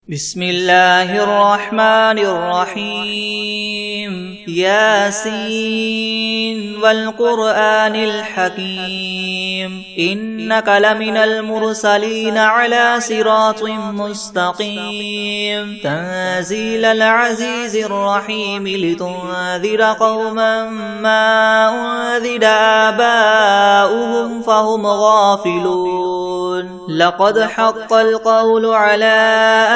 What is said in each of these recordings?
بسم الله الرحمن الرحيم ياسين والقرآن الحكيم إنك لمن المرسلين على صراط مستقيم تنزيل العزيز الرحيم لتنذر قوما ما أنذر آباؤهم فهم غافلون لقد حق القول على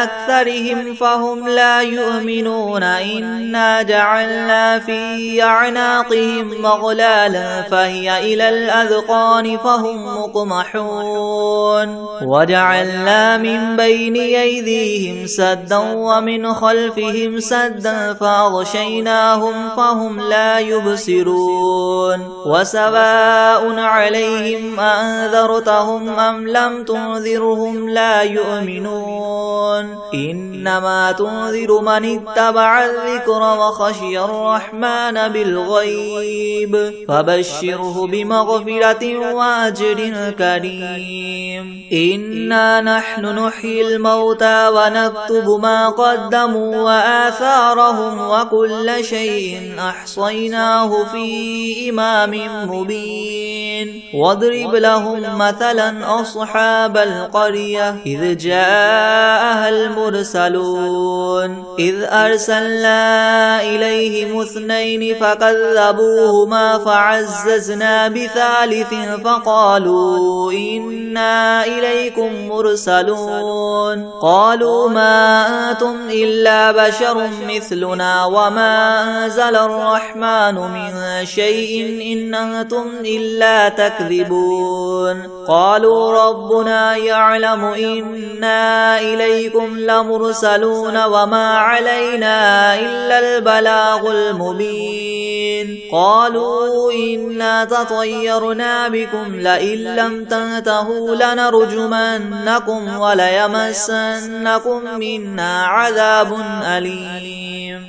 أكثرهم فهم لا يؤمنون إنا جعلنا في أعناقهم مغلالا فهي إلى الأذقان فهم مقمحون وجعلنا من بين أيديهم سدا ومن خلفهم سدا فأغشيناهم فهم لا يبصرون وسواء عليهم أنذرتهم أم لم تنذرهم لا يؤمنون إنما تنذر من اتبع الذكر وخشي الرحمن بالغيب فبشره بمغفرة وأجر كريم إنا نحن نحيي الموتى ونكتب ما قدموا وآثارهم وكل شيء أحصيناه في إمام مبين واضرب لهم مثلا أصحاب القرية إذ جاءها المرسلون إذ أرسلنا إليهم اثنين فكذبوهما فعززنا بثالث فقالوا إنا إليكم مرسلون قالوا ما أنتم إلا بشر مثلنا وما أنزل الرحمن من شيء إن أنتم إلا تكذبون قالوا ربنا يعلم إنا إليكم لمرسلون وما علينا إلا البلاغ المبين قالوا إنا تطيرنا بكم لئن لم تنتهوا لنرجمنكم وليمسنكم منا عذاب أليم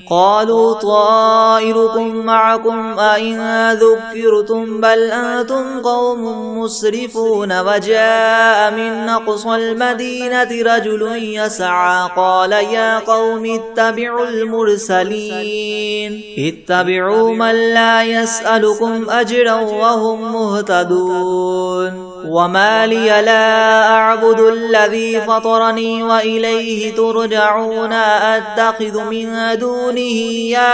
قالوا طائركم معكم أئن ذكرتم بل أنتم قوم مسرفون وجاء من أقصى المدينة رجل يسعى قال يا قوم اتبعوا المرسلين اتبعوا من لا يسألكم أجرا وهم مهتدون وما لي لا أعبد الذي فطرني وإليه ترجعون أتخذ من دونه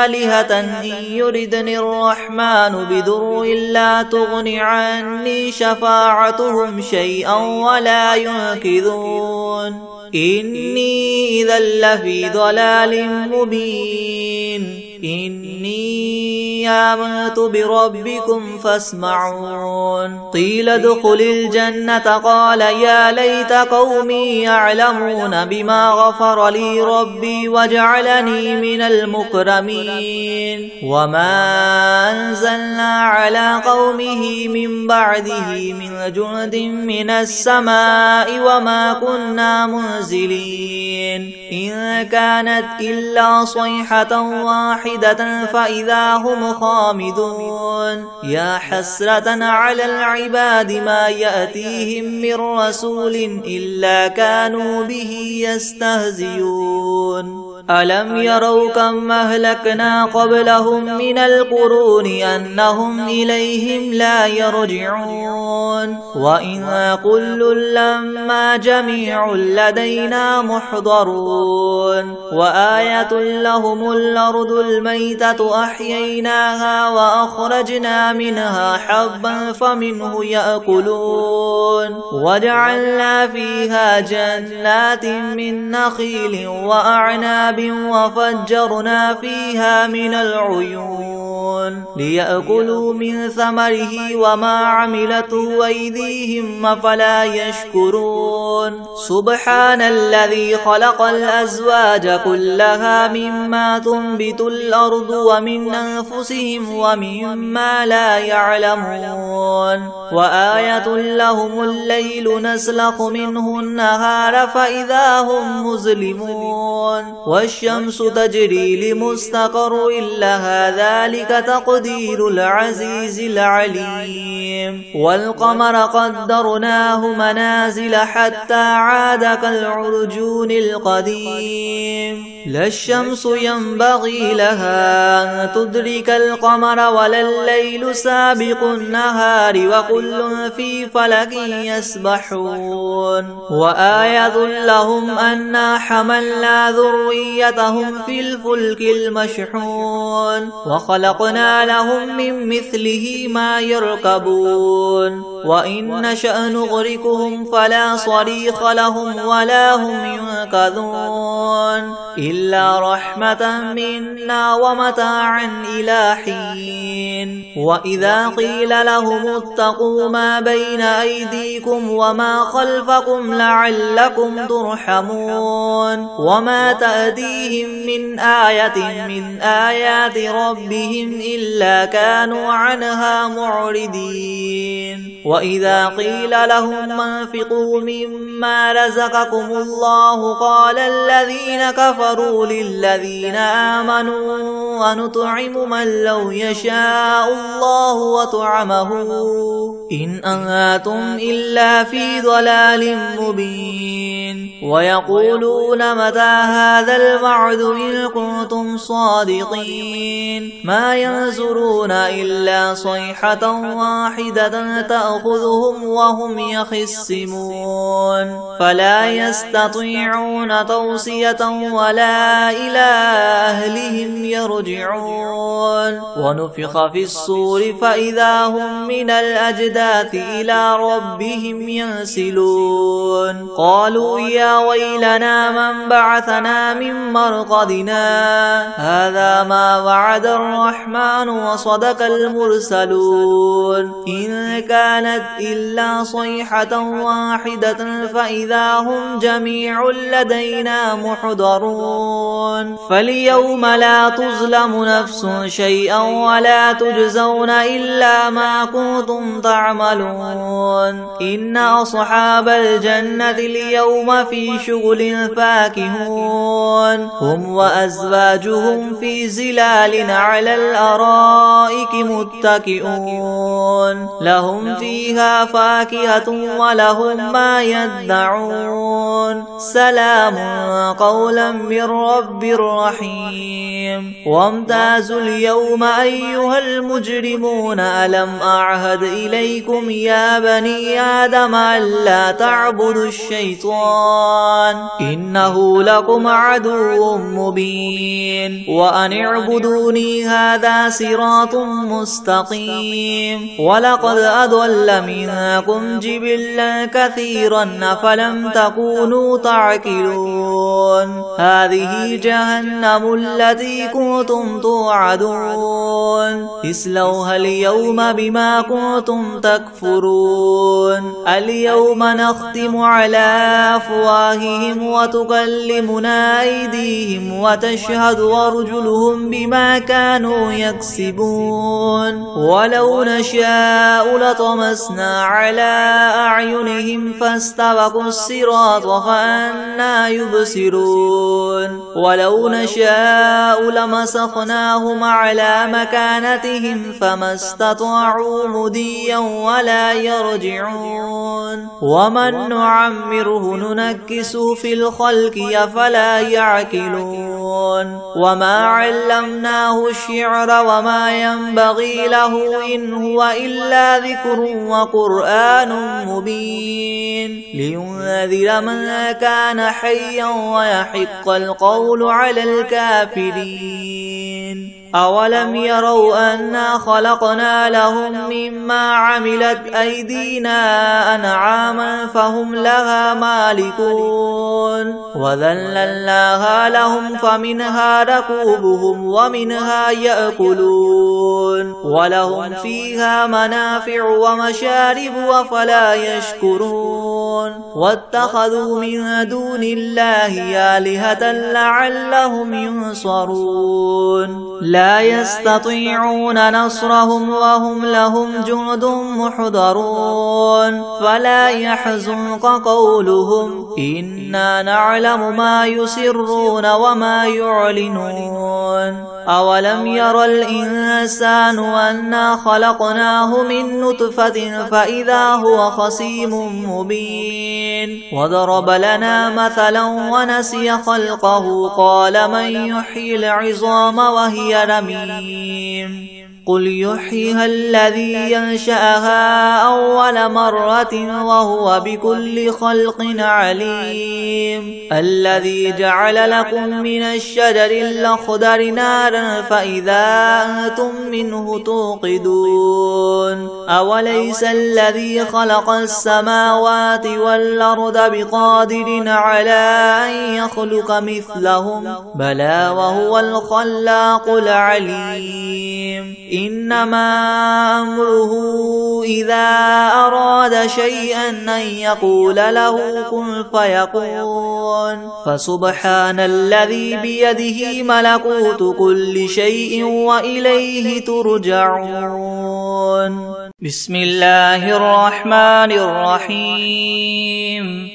آلهة إن يردني الرحمن بضر لا تغن عني شفاعتهم شيئا ولا ينقذون إني إذا لفي ضلال مبين إني آمنت بربكم فاسمعون قيل ادخل الجنة قال يا ليت قومي يعلمون بما غفر لي ربي وجعلني من المكرمين وما أنزلنا على قومه من بعده من جند من السماء وما كنا منزلين إن كانت إلا صيحة واحدة فإذا هم خامدون يا حسرة على العباد ما يأتيهم من رسول إلا كانوا به يستهزئون ألم يروا كم أهلكنا قبلهم من القرون أنهم إليهم لا يرجعون وإن كل لما جميع لدينا محضرون وآية لهم الأرض الميتة أحييناها وأخرجنا منها حبا فمنه يأكلون وجعلنا فيها جنات من نخيل وأعناب وفجرنا فيها من العيون ليأكلوا من ثمره وما عملته أيديهم أفلا يشكرون سبحان الذي خلق الأزواج كلها مما تنبت الأرض ومن أنفسهم ومما لا يعلمون وآية لهم الليل نسلخ منه النهار فإذا هم مظلمون والشمس تجري لمستقر لها ذلك تقدير العزيز العليم والقمر قدرناه منازل حتى عاد كالعرجون القديم لا الشمس ينبغي لها أن تدرك القمر ولا الليل سابق النهار وكل في فلك يسبحون وآية لهم أنا حملنا ذريتهم في الفلك المشحون وخلقنا لهم من مثله ما يركبون وإن نشأ نغرقهم فلا صريخ لهم ولا هم ينقذون إلا رحمة منا ومتاعا إلى حين وإذا قيل لهم اتقوا ما بين أيديكم وما خلفكم لعلكم ترحمون وما تأتيهم من آية من آيات ربهم إلا كانوا عنها معرضين وإذا قيل لهم انفقوا مما رزقكم الله قال الذين كفروا للذين آمنوا ونطعم من لو يشاء الله وطعمه إن أنتم إلا في ضلال مبين ويقولون متى هذا الوعد إن كنتم صادقين ما ينظرون إلا صيحة واحدة تأخذهم وهم يخصمون فلا يستطيعون توصية ولا إلى أهلهم يرجعون ونفخ في الصور فإذا هم من الأجداث إلى ربهم ينسلون قالوا يا ويلنا من بعثنا من مرقدنا هذا ما وعد الرحمن وصدق المرسلون إن كانت إلا صيحة واحدة فإذا هم جميع لدينا محضرون فاليوم لا تظلم نفس شيئا ولا تجزون إلا ما كنتم تعملون إن أصحاب الجنة اليوم في شغل فاكهون هم وأزواجهم في زلال على الأرائك متكئون لهم فيها فاكهة ولهم ما يدعون سلام قولا من رب رحيم وامتازوا اليوم أيها المجرمون ألم أعهد إليكم يا بني آدم ألا تعبدوا الشيطان إنه لكم عدو مبين وأن اعبدوني هذا صراط مستقيم ولقد أضل منكم جبلا كثيرا فلم تكونوا تعقلون هذه جهنم التي كنتم توعدون اصلوها اليوم بما كنتم تكفرون اليوم نختم على أفواههم وتكلمنا أيديهم وتشهد أرجلهم بما كانوا يكسبون ولو نشاء لطمسنا على أعينهم فاستبقوا الصراط فأنى يبصرون ولو نشاء لمسخناهم على مكانتهم فما استطاعوا مضيا ولا يرجعون ومن نعمره ننكسه في الخلق أفلا يعقلون وما علمناه الشعر وما ينبغي له إن هو إلا ذكر وقرآن مبين لينذر من كان حيا ويحق القول على الكافرين أولم يروا أنا خلقنا لهم مما عملت أيدينا أنعاما فهم لها مالكون وذللناها لهم فمنها ركوبهم ومنها يأكلون ولهم فيها منافع ومشارب وفلا يشكرون واتخذوا من دون الله آلهة لعلهم ينصرون لا يستطيعون نصرهم وهم لهم جند محضرون فلا يحزنك قولهم إنا نعلم ما يسرون وما يعلنون أولم ير الإنسان أنا خلقناه من نطفة فإذا هو خصيم مبين وضرب لنا مثلا ونسي خلقه قال من يحيي العظام وهي رميم قل يحييها الذي ينشأها أول مرة وهو بكل خلق عليم الذي جعل لكم من الشجر الأخضر نارا فإذا أنتم منه توقدون أوليس الذي خلق السماوات والأرض بقادر على أن يخلق مثلهم بلى وهو الخلاق العليم إنما أمره إذا أراد شيئا أن يقول له كن فيكون فسبحان الذي بيده ملكوت كل شيء وإليه ترجعون بسم الله الرحمن الرحيم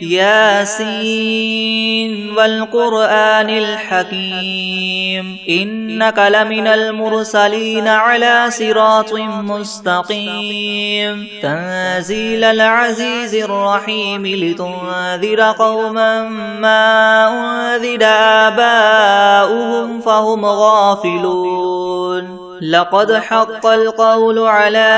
ياسين والقرآن الحكيم إنك لمن المرسلين على صراط مستقيم تنزيل العزيز الرحيم لتنذر قوما ما أنذر آباؤهم فهم غافلون لقد حق القول على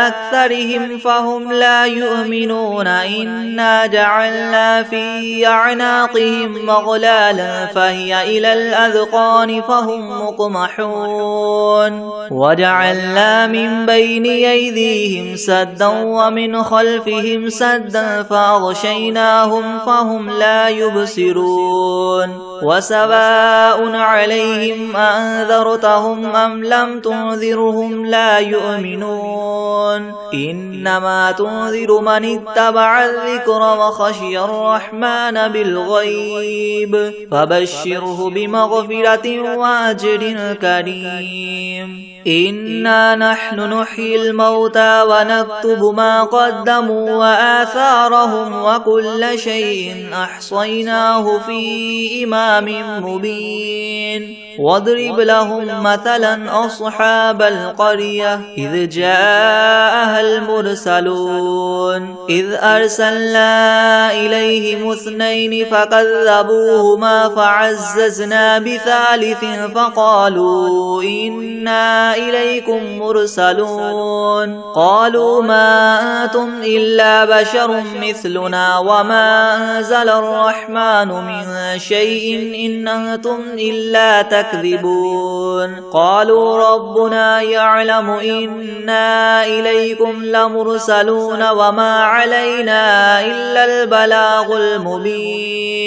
أكثرهم فهم لا يؤمنون إنا جعلنا في أعناقهم مغلالا فهي إلى الأذقان فهم مقمحون وجعلنا من بين أيديهم سدا ومن خلفهم سدا فأغشيناهم فهم لا يبصرون وسواء عليهم أنذرتهم أم لم تنذرهم لا يؤمنون إنما تنذر من اتبع الذكر وخشي الرحمن بالغيب فبشره بمغفرة وأجر كريم إنا نحن نحيي الموتى ونكتب ما قدموا وآثارهم وكل شيء أحصيناه في إمام مبين واضرب لهم مثلا أصحاب القرية إذ جاءها المرسلون إذ أرسلنا إليهم اثنين فكذبوهما فعززنا بثالث فقالوا إنا إليكم مرسلون قالوا ما أنتم إلا بشر مثلنا وما أنزل الرحمن من شيء إن أنتم إلا تكذبون قالوا ربنا يعلم إنا إليكم لمرسلون وما علينا إلا البلاغ المبين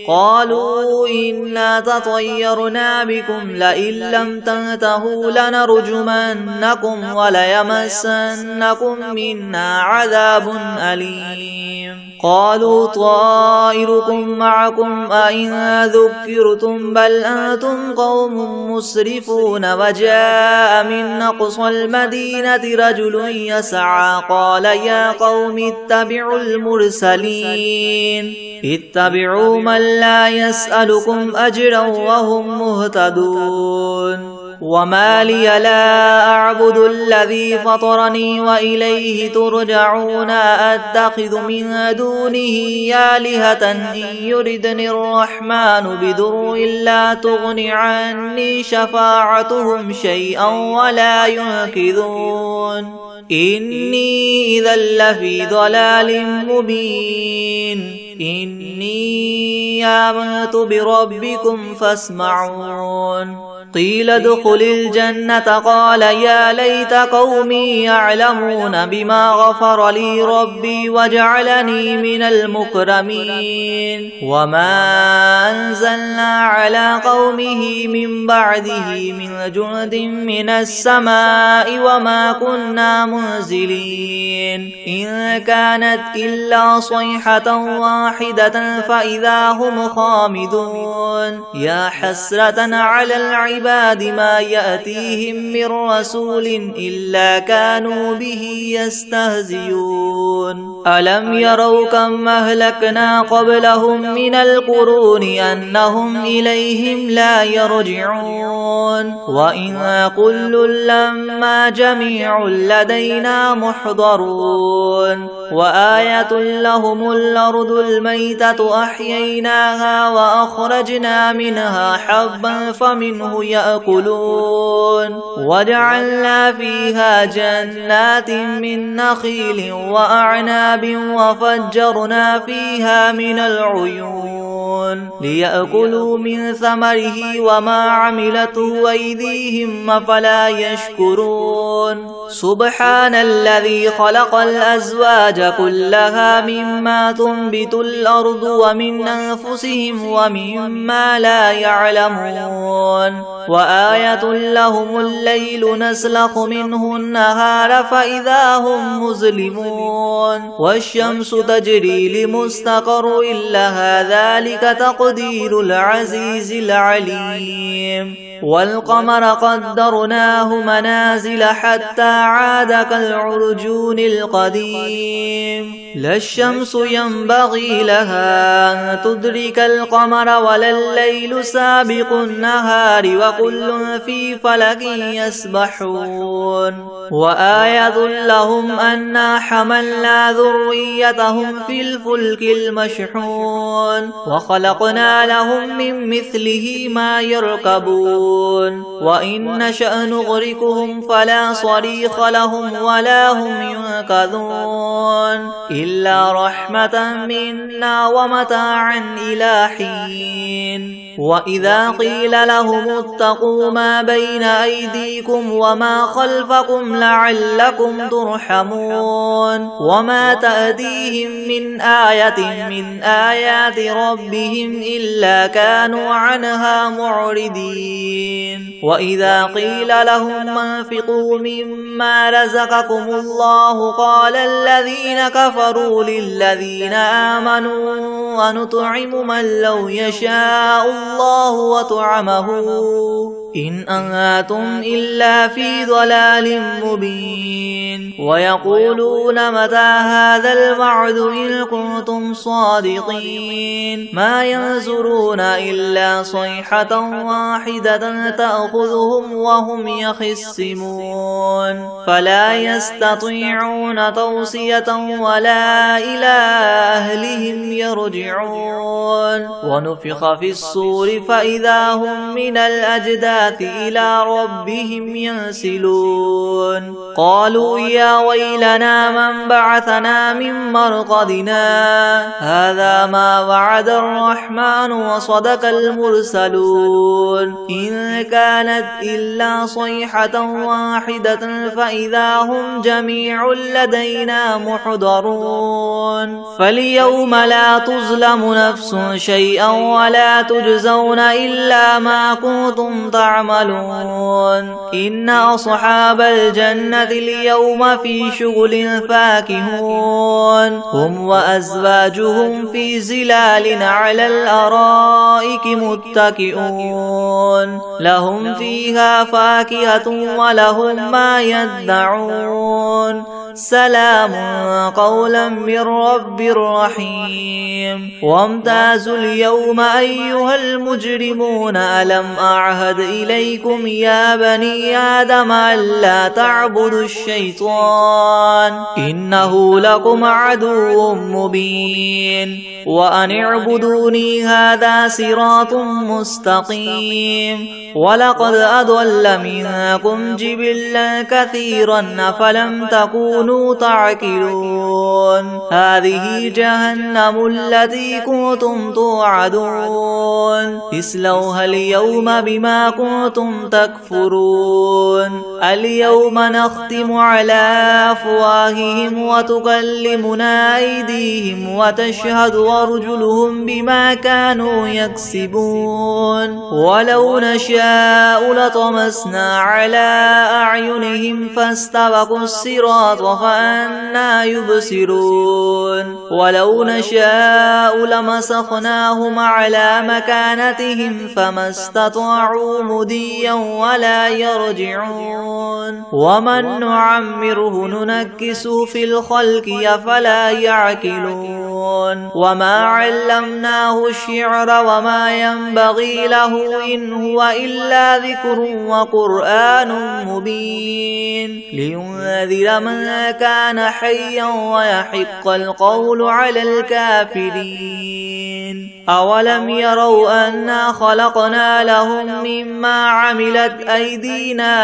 قالوا إنا تطيرنا بكم لئن لم تنتهوا لنرجمنكم وليمسنكم منا عذاب أليم قالوا طائركم معكم أئن ذكرتم بل أنتم قوم مسرفون وجاء من أقصى المدينة رجل يسعى قال يا قوم اتبعوا المرسلين اتبعوا من لا يسألكم أجرا وهم مهتدون وما لي لا أعبد الذي فطرني وإليه ترجعون أتخذ من دونه آلهة إن يردني الرحمن بضر لا تغن عني شفاعتهم شيئا ولا ينقذون إني إذا لفي ضلال مبين إني آمنت بربكم فاسمعون قيل ادخل الجنة قال يا ليت قومي يعلمون بما غفر لي ربي وجعلني من المكرمين وما أنزلنا على قومه من بعده من جند من السماء وما كنا كنا منزلين إن كانت إلا صيحة واحدة فإذا هم خامدون يا حسرة على العباد ما يأتيهم من رسول إلا كانوا به يستهزئون ألم يروا كم أهلكنا قبلهم من القرون أنهم إليهم لا يرجعون وإن كل لما جميع لدينا محضرون وآية لهم الأرض الميتة أحييناها وأخرجنا منها حبا فمنه يأكلون وجعلنا فيها جنات من نخيل وأعناب وفجرنا فيها من العيون ليأكلوا من ثمره وما عملته أيديهم أفلا يشكرون سبحان الذي خلق الأزواج كلها مما تنبت الأرض ومن أنفسهم ومما لا يعلمون وآية لهم الليل نسلخ منه النهار فإذا هم مظلمون والشمس تجري لمستقر لها ذلك تقدير العزيز العليم والقمر قدرناه منازل حتى عاد كالعرجون القديم لا الشمس ينبغي لها أن تدرك القمر ولا الليل سابق النهار وكل في فلك يسبحون وآية لهم أنا حملنا ذريتهم في الفلك المشحون وخلقنا لهم من مثله ما يركبون وإن نشأ نغرقهم فلا صريخ لهم ولا هم ينقذون إلا رحمة منا ومتاعا إلى حين وإذا قيل لهم اتقوا ما بين أيديكم وما خلفكم لعلكم ترحمون وما تأتيهم من آية من آيات ربهم إلا كانوا عنها معرضين وإذا قيل لهم انفقوا مما رزقكم الله قال الذين كفروا للذين آمنوا ونطعم من لو يشاء الله وطعمه إن أنتم إلا في ضلال مبين ويقولون متى هذا الوعد إن كنتم صادقين ما ينظرون إلا صيحة واحدة تأخذهم وهم يخصمون فلا يستطيعون توصية ولا إلى أهلهم يرجعون ونفخ في الصور فإذا هم من الأجداث إلى ربهم ينسلون قالوا يا ويلنا من بعثنا من مرقدنا هذا ما وعد الرحمن وصدق المرسلون إن كانت إلا صيحة واحدة فإذا هم جميع لدينا محضرون فاليوم لا تظلم نفس شيئا ولا تجزون إلا ما كنتم تعملون إن أصحاب الجنة اليوم في شغل فاكهون هم وأزواجهم في زلال على الأرائك متكئون لهم فيها فاكهة ولهم ما يدعون سلام قولا من رب رحيم وامتازوا اليوم أيها المجرمون ألم أعهد إليكم يا بني آدم ألا تعبدوا الشيطان إنه لكم عدو مبين وأن اعبدوني هذا صراط مستقيم ولقد أضل منكم جبلا كثيرا أفلم تكونوا تكونوا تعقلون هذه جهنم التي كنتم توعدون اصلوها اليوم بما كنتم تكفرون اليوم نختم على أفواههم وتكلمنا أيديهم وتشهد أرجلهم بما كانوا يكسبون ولو نشاء لطمسنا على أعينهم فاستبقوا الصراط فأنى يبصرون ولو نشاء لمسخناهم على مكانتهم فما استطاعوا مضيا ولا يرجعون ومن نعمره ننكسه في الخلق أفلا يعقلون وما علمناه الشعر وما ينبغي له إن هو إلا ذكر وقرآن مبين لينذر من كان حيا ويحق القول على الكافرين أولم يروا أنا خلقنا لهم مما عملت أيدينا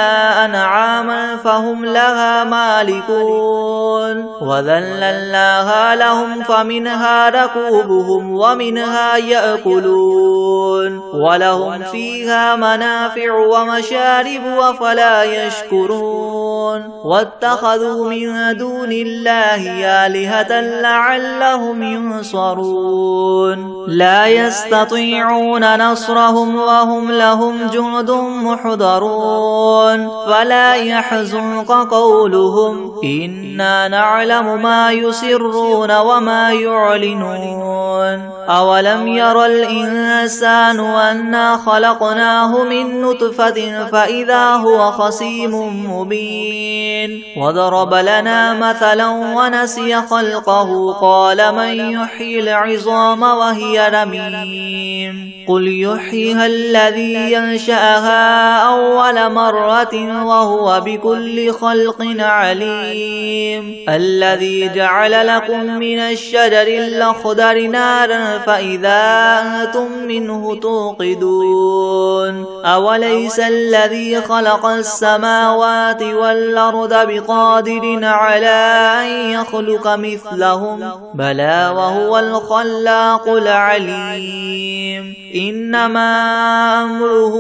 أنعاما فهم لها مالكون وذللناها لهم فمنها ركوبهم ومنها يأكلون ولهم فيها منافع ومشارب أفلا يشكرون واتخذوا من دون الله آلهة لعلهم ينصرون لا يستطيعون نصرهم وهم لهم جند محضرون فلا يحزنك قولهم إنا نعلم ما يسرون وما يعلنون أولم ير الإنسان أنا خلقناه من نطفة فإذا هو خصيم مبين وضرب لنا مثلا ونسي خلقه قال من يحيي العظام وهي رميم قل يحييها الذي ينشأها أول مرة وهو بكل خلق عليم الذي جعل لكم من الشجر الأخضر نارا فإذا أنتم منه توقدون أوليس الذي خلق السماوات والأرض بقادر على أن يخلق مثلهم بلى وهو الخلاق العليم إنما أمره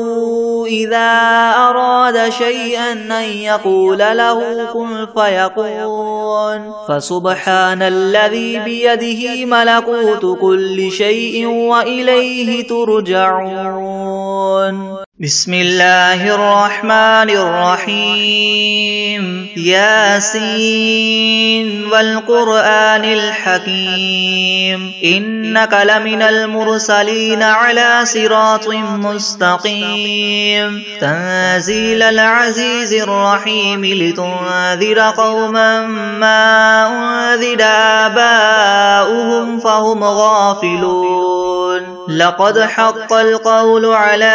إذا أراد شيئا أن يقول له كن فيكون فسبحان الذي بيده ملكوت كل شيء وإليه ترجعون بسم الله الرحمن الرحيم ياسين والقرآن الحكيم إنك لمن المرسلين على صراط مستقيم تنزيل العزيز الرحيم لتنذر قوما ما أنذر آباؤهم فهم غافلون لقد حق القول على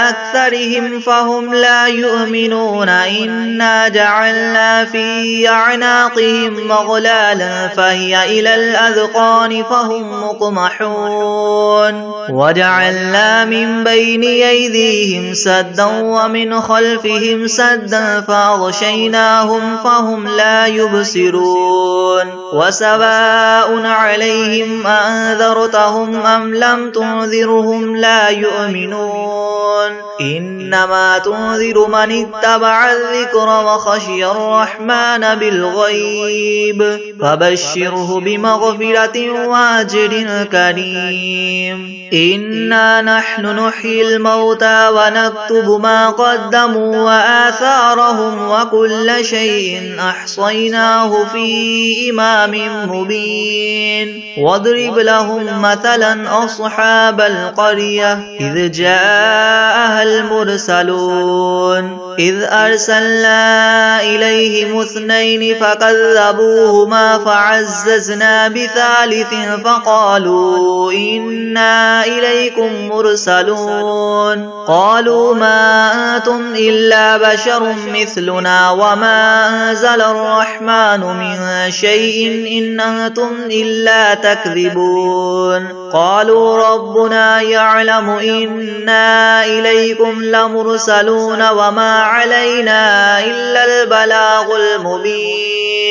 أكثرهم فهم لا يؤمنون إنا جعلنا في أعناقهم مغلالا فهي إلى الأذقان فهم مقمحون وجعلنا من بين أيديهم سدا ومن خلفهم سدا فأغشيناهم فهم لا يبصرون وسواء عليهم أنذرتهم أم لم تنذرهم لا يؤمنون إنما تنذر من اتبع الذكر وخشي الرحمن بالغيب فبشره بمغفرة وأجر كريم إنا نحن نحيي الموتى ونكتب ما قدموا وآثارهم وكل شيء أحصيناه في إمام مبين واضرب لهم مثلا أصحاب القرية إذ جاءها المرسلون إذ أرسلنا إليهم اثنين فكذبوهما فعززنا بثالث فقالوا إنا إليكم مرسلون قالوا ما أنتم إلا بشر مثلنا وما أنزل الرحمن من شيء إن أنتم إلا تكذبون قالوا ربنا يعلم إنا إليكم لمرسلون وما علينا إلا البلاغ المبين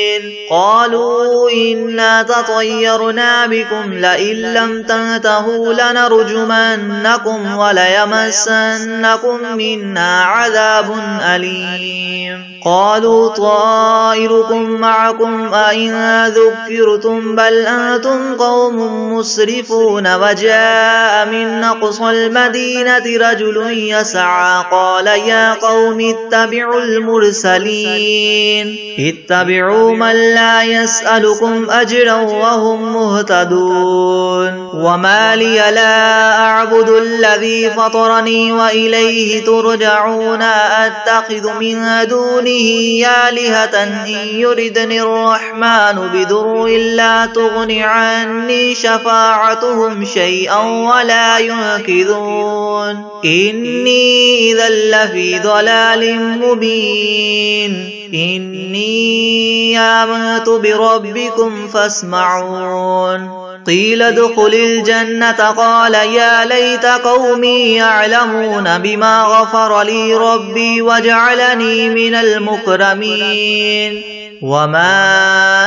قالوا إنا تطيرنا بكم لئن لم تنتهوا لنرجمنكم وليمسنكم منا عذاب أليم قالوا طائركم معكم أئن ذكرتم بل أنتم قوم مسرفون وجاء من أقصى المدينة رجل يسعى قال يا قوم اتبعوا المرسلين اتبعوا من لا يسألكم أجرا وهم مهتدون وما لي لا أعبد الذي فطرني وإليه ترجعون أتخذ من دونه آلهة إن يردني الرحمن بضر لا تغن عني شفاعتهم شيئا ولا ينقذون إني إذا لفي ضلال مبين إني آمنت بربكم فاسمعون قيل ادخل الجنة قال يا ليت قومي يعلمون بما غفر لي ربي وجعلني من المكرمين وما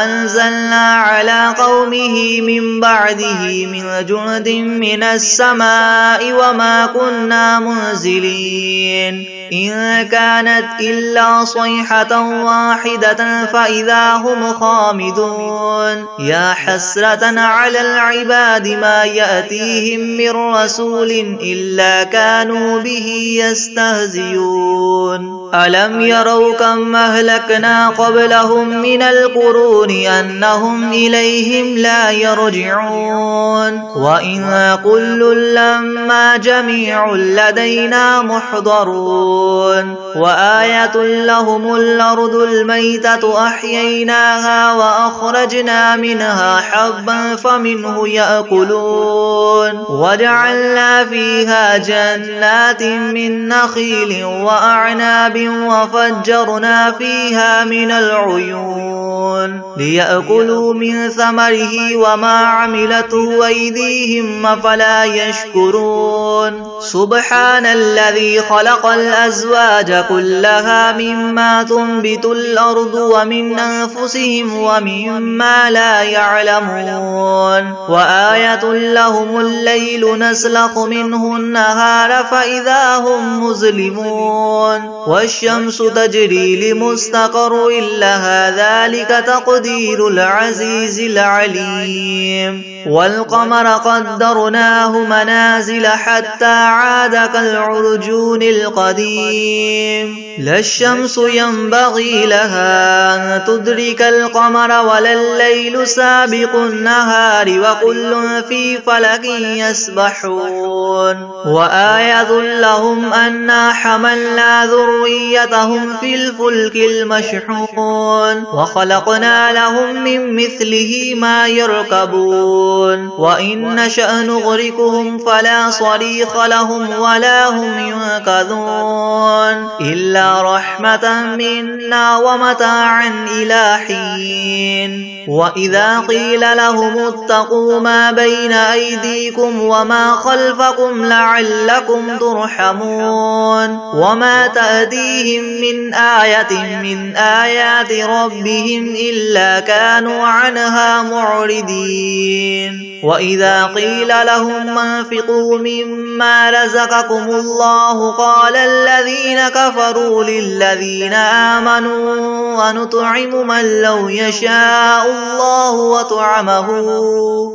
أنزلنا على قومه من بعده من جند من السماء وما كنا منزلين إن كانت إلا صيحة واحدة فإذا هم خامدون يا حسرة على العباد ما يأتيهم من رسول إلا كانوا به يستهزئون ألم يروا كم أهلكنا قبلهم من القرون أنهم إليهم لا يرجعون وإن كل لما جميع لدينا محضرون وآية لهم الأرض الميتة أحييناها وأخرجنا منها حبا فمنه يأكلون وجعلنا فيها جنات من نخيل وأعناب وفجرنا فيها من العيون ليأكلوا من ثمره وما عملته أيديهم أفلا يشكرون سبحان الذي خلق الأزواج كلها مما تنبت الأرض ومن أنفسهم ومما لا يعلمون وآية لهم الليل نسلخ منه النهار فإذا هم مظلمون والشمس تجري لمستقر لها ذلك تقدير العزيز العليم والقمر قدرناه منازل حتى عاد كالعرجون القديم لا الشمس ينبغي لها أن تدرك القمر ولا الليل سابق النهار وكل في فلك يسبحون وآية لهم أنا حملنا ذريتهم في الفلك المشحون وخلقنا لهم من مثله ما يركبون وإن نشأ نغرقهم فلا صريخ لهم ولا هم ينقذون إلا رحمة منا ومتاعا إلى حين وإذا قيل لهم اتقوا ما بين أيديكم وما خلفكم لعلكم ترحمون وما تأتيهم من آية من آيات ربهم إلا كانوا عنها معرضين وإذا قيل لهم انفقوا مما رزقكم الله قال الذين كفروا للذين آمنوا ونطعم من لو يشاء الله وطعمه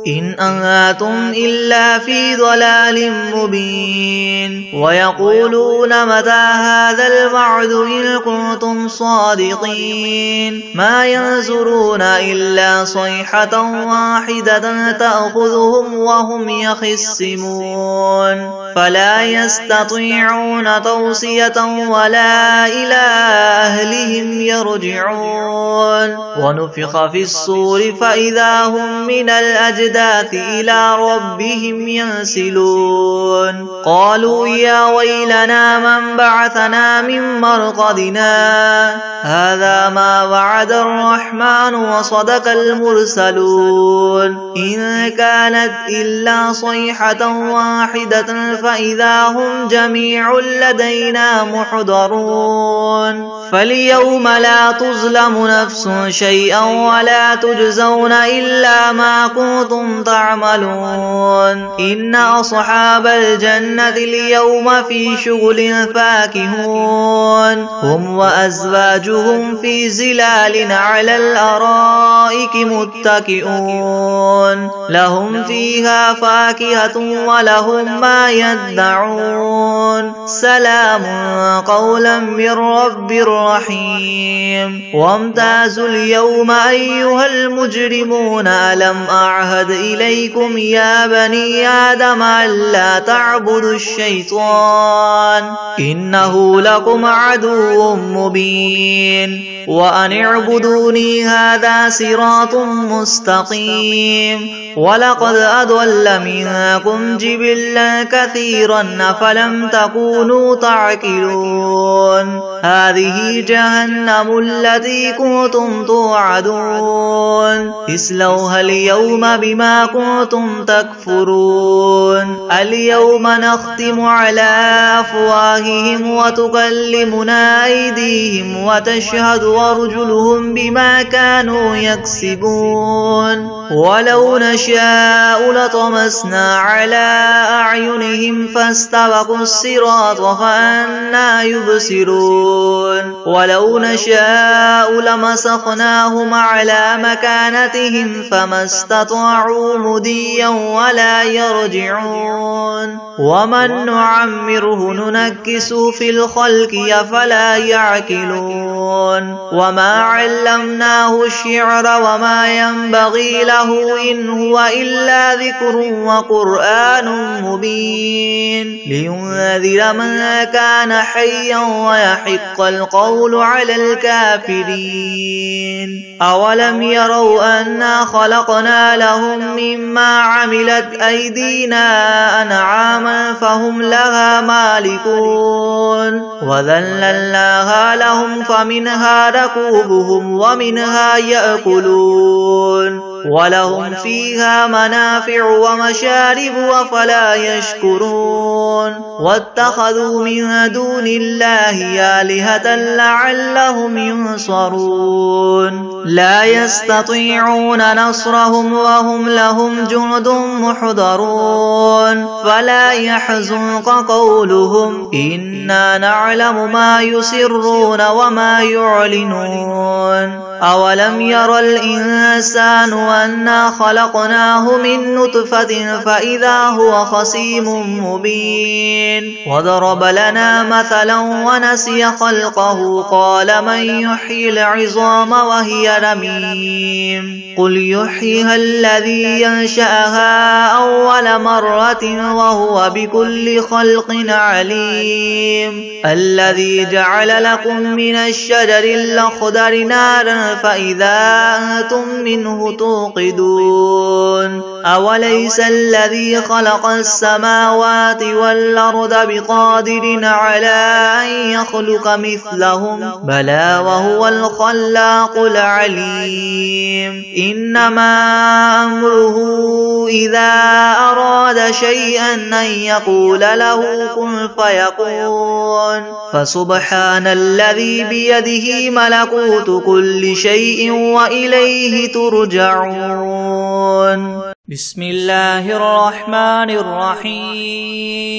إن أنتم إلا في ضلال مبين ويقولون متى هذا الوعد إن كنتم صادقين ما ينظرون إلا صيحة واحدة تأخذهم وهم يخصمون فلا يستطيعون توصية ولا إلى أهلهم يرجعون ونفخ في الصور فإذا هم من الأجداث إلى ربهم ينسلون قالوا يا ويلنا من بعثنا من مرقدنا هذا ما وعد الرحمن وصدق المرسلون إن إن كانت إلا صيحة واحدة فإذا هم جميع لدينا محضرون فاليوم لا تظلم نفس شيئا ولا تجزون إلا ما كنتم تعملون إن أصحاب الجنة اليوم في شغل فاكهون هم وأزواجهم في ظلال على الأرائك متكئون لهم فيها فاكهة ولهم ما يدعون سلام قولا من رب رحيم وامتازوا اليوم أيها المجرمون ألم أعهد إليكم يا بني آدم ألا تعبدوا الشيطان إنه لكم عدو مبين وأن اعبدوني هذا صراط مستقيم ولقد أضل منكم جبلا كثيرا أفلم تكونوا تعقلون هذه جهنم التي كنتم توعدون اصلوها اليوم بما كنتم تكفرون اليوم نختم على أفواههم وتكلمنا أيديهم وتشهد أرجلهم بما كانوا يكسبون ولو نشاء لطمسنا على أعينهم فاستبقوا الصراط فأنى يبصرون ولو نشاء لمسخناهم على مكانتهم فما استطاعوا مضيا ولا يرجعون ومن نعمره ننكسه في الخلق أفلا يعقلون وما علمناه الشعر وما ينبغي له إن هو إلا ذكر وقرآن مبين لينذر من كان حيا ويحق القول على الكافرين أولم يروا أنا خلقنا لهم مما عملت أيدينا أنعاما فهم لها مالكون وذللناها لهم فمنها ركوبهم ومنها يأكلون ولهم فيها منافع ومشارب أفلا يشكرون واتخذوا من دون الله آلهة لعلهم ينصرون لا يستطيعون نصرهم وهم لهم جند محضرون فلا يحزنك قولهم إنا نعلم ما يسرون وما يعلنون أولم ير الإنسان أنا خلقناه من نطفة فإذا هو خصيم مبين وضرب لنا مثلا ونسي خلقه قال من يحيي العظام وهي رميم قل يحييها الذي ينشأها أول مرة وهو بكل خلق عليم الذي جعل لكم من الشجر الأخضر نارا فإذا أنتم منه توقدون أوليس الذي خلق السماوات والأرض بقادر على أن يخلق مثلهم بلى وهو الخلاق العليم إنما أمره إذا أراد شيئا أن يقول له كن فيكون فسبحان الذي بيده ملكوت كل شيء وإليه ترجعون بسم الله الرحمن الرحيم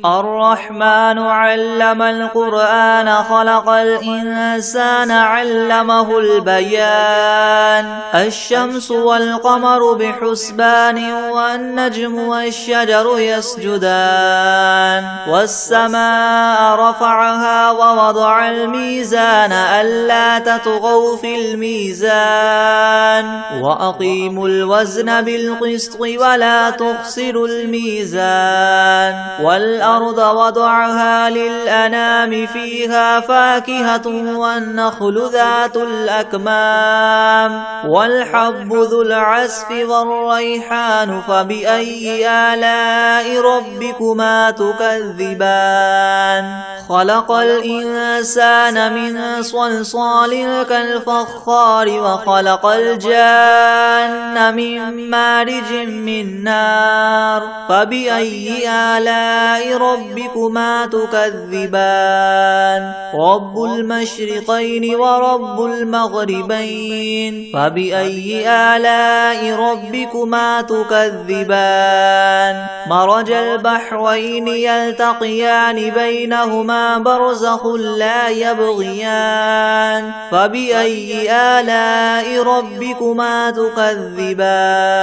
الرحمن علم القرآن خلق الإنسان علمه البيان الشمس والقمر بحسبان والنجم والشجر يسجدان والسماء رفعها ووضع الميزان ألا تطغوا في الميزان وأقيموا الوزن بالقسط ولا تخسروا الميزان والأرض وضعها للأنام فيها فاكهة والنخل ذات الأكمام والحب ذو العصف والريحان فبأي آلاء ربكما تكذبان خلق الإنسان من صلصال كالفخار وخلق الجان من مارج مارج من نار فبأي آلاء ربكما تكذبان رب المشرقين ورب المغربين فبأي آلاء ربكما تكذبان مرج البحرين يلتقيان بينهما برزخ لا يبغيان فبأي آلاء ربكما تكذبان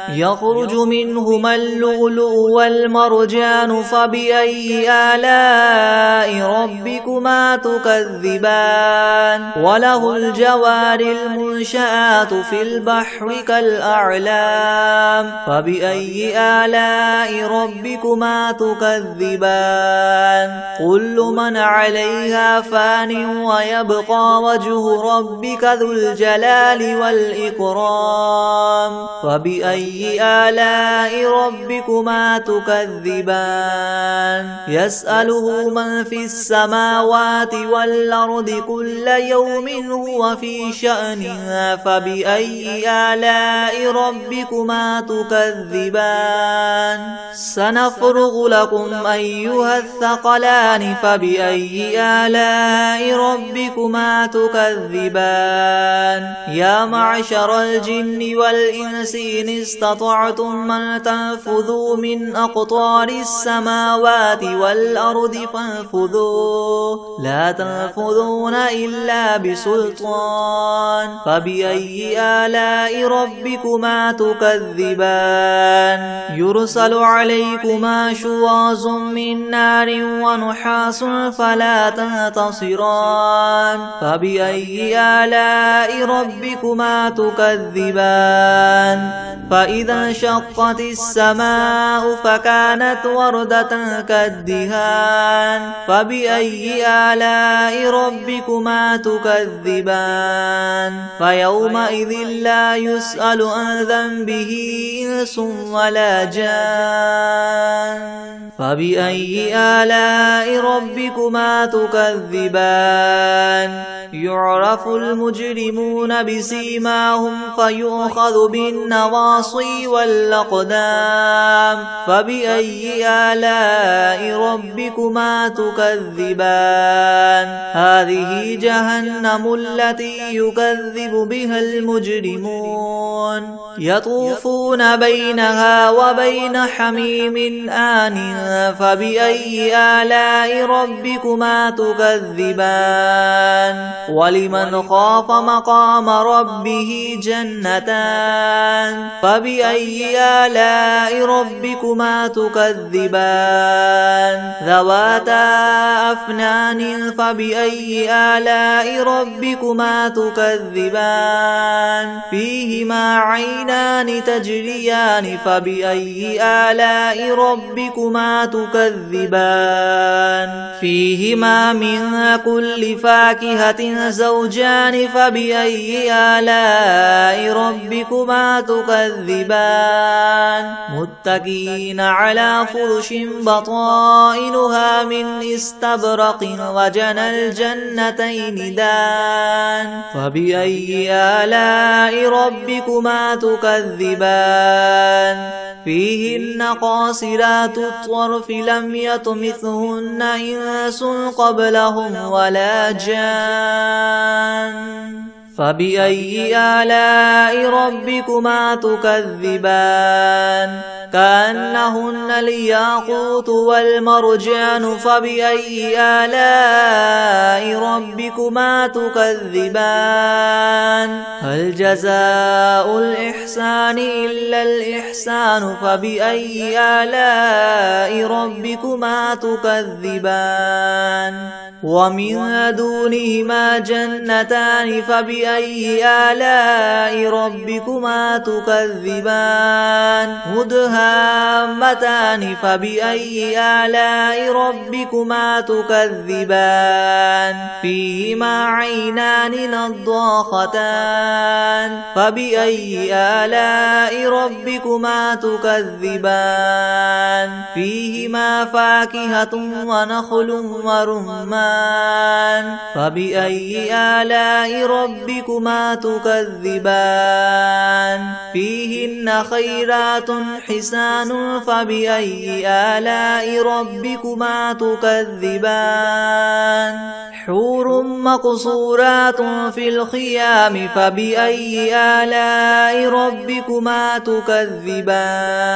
يخرج منهما اللؤلؤ والمرجان فبأي آلاء ربكما تكذبان وله الجوار المنشآت في البحر كالأعلام فبأي آلاء ربكما تكذبان كل من عليها فان ويبقى وجه ربك ذو الجلال والإكرام فبأي آلاء ربكما تكذبان يسأله من في السماوات والأرض كل يوم هو في شأن فبأي آلاء ربكما تكذبان سنفرغ لكم أيها الثقلان فبأي آلاء ربكما تكذبان يا معشر الجن والإنس إن استطعتم من تنفذوا من أقطار السماوات والأرض فانفذوا لا تنفذون إلا بسلطان فبأي آلاء ربكما تكذبان يرسل عليكما شواظ من نار ونحاس فلا تنتصران فبأي آلاء ربكما تكذبان فإذا انشقت السماء فكانت وردة كالدهان فبأي آلاء ربكما تكذبان فيومئذ لا يسأل عن ذنبه إنس ولا جان فبأي آلاء ربكما تكذبان يعرف المجرمون بسيماهم فيؤخذ بالنواصي والأقدام فبأي آلاء ربكما تكذبان هذه جهنم التي يكذب بها المجرمون يطوفون بينها وبين حميم آن فبأي آلاء ربكما تكذبان ولمن خاف مقام ربه جنتان فبأي آلاء ربكما تكذبان ذواتا أفنان فبأي آلاء ربكما تكذبان فيهما عينان تجريان فبأي آلاء ربكما تكذبان فيهما من كل فاكهة زوجان فبأي آلاء ربكما تكذبان متكئين على فرش بطائنها من استبرق وجنى الجنتين دان فبأي آلاء ربكما تكذبان فيهن قاصرات الطرف لم يطمثهن إنس قبلهم ولا جان فبأي آلاء ربكما تكذبان كأنهن الياقوت والمرجان فبأي آلاء ربكما تكذبان هل جزاء الإحسان إلا الإحسان فبأي آلاء ربكما تكذبان ومن دونهما جنتان فبأي آلاء ربكما تكذبان مدهامتان فبأي آلاء ربكما تكذبان فيهما عينان نضاختان فبأي آلاء ربكما تكذبان فيهما فاكهة ونخل ورمان الرحمن فبأي آلاء ربكما تكذبان فيهن خيرات حسان فبأي آلاء ربكما تكذبان حور مقصورات في الخيام فبأي آلاء ربكما تكذبان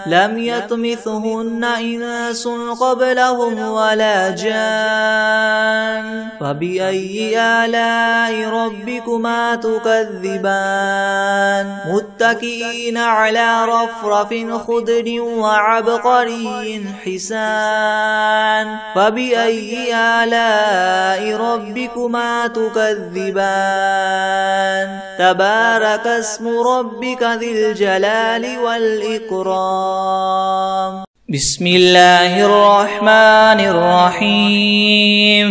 لم يطمثهن إنس قبلهم ولا جان فبأي آلاء ربكما تكذبان متكئين على رفرف خضر وعبقري حسان فبأي آلاء ربكما تكذبان تبارك اسم ربك ذي الجلال والإكرام بسم الله الرحمن الرحيم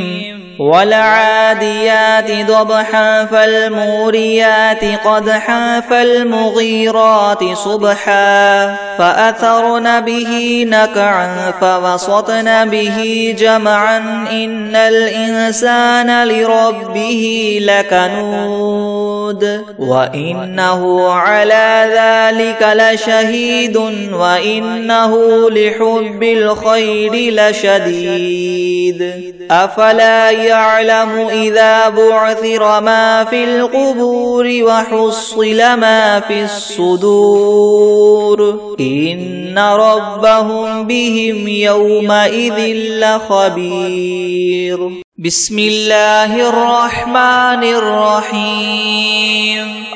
والعاديات ضبحا فالموريات قدحا فالمغيرات صبحا فأثرن به نقعا فوسطن به جمعا إن الإنسان لربه لكنود وإنه على ذلك لشهيد وإنه لحب الخير لشديد أفلا يعلم إذا بعثر ما في القبور وحصل ما في الصدور إن ربهم بهم يومئذ لخبير بسم الله الرحمن الرحيم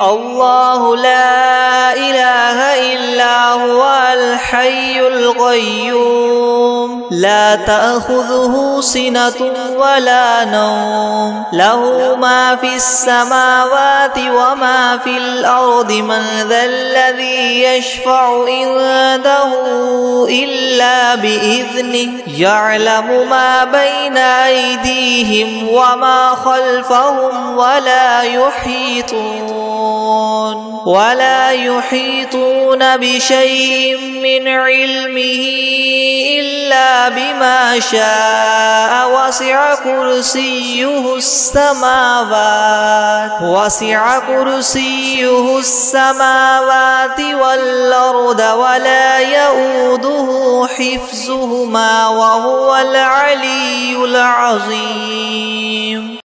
الله لا إله إلا هو الحي القيوم لا تأخذه سنة ولا نوم له ما في السماوات وما في الأرض من ذا الذي يشفع عنده إلا بإذنه يعلم ما بين أيديهم وما خلفهم ولا يحيطون بشيء من علمه إلا بما شاء وسع كرسيه السماوات والأرض ولا يؤوده حفظهما وهو العلي العظيم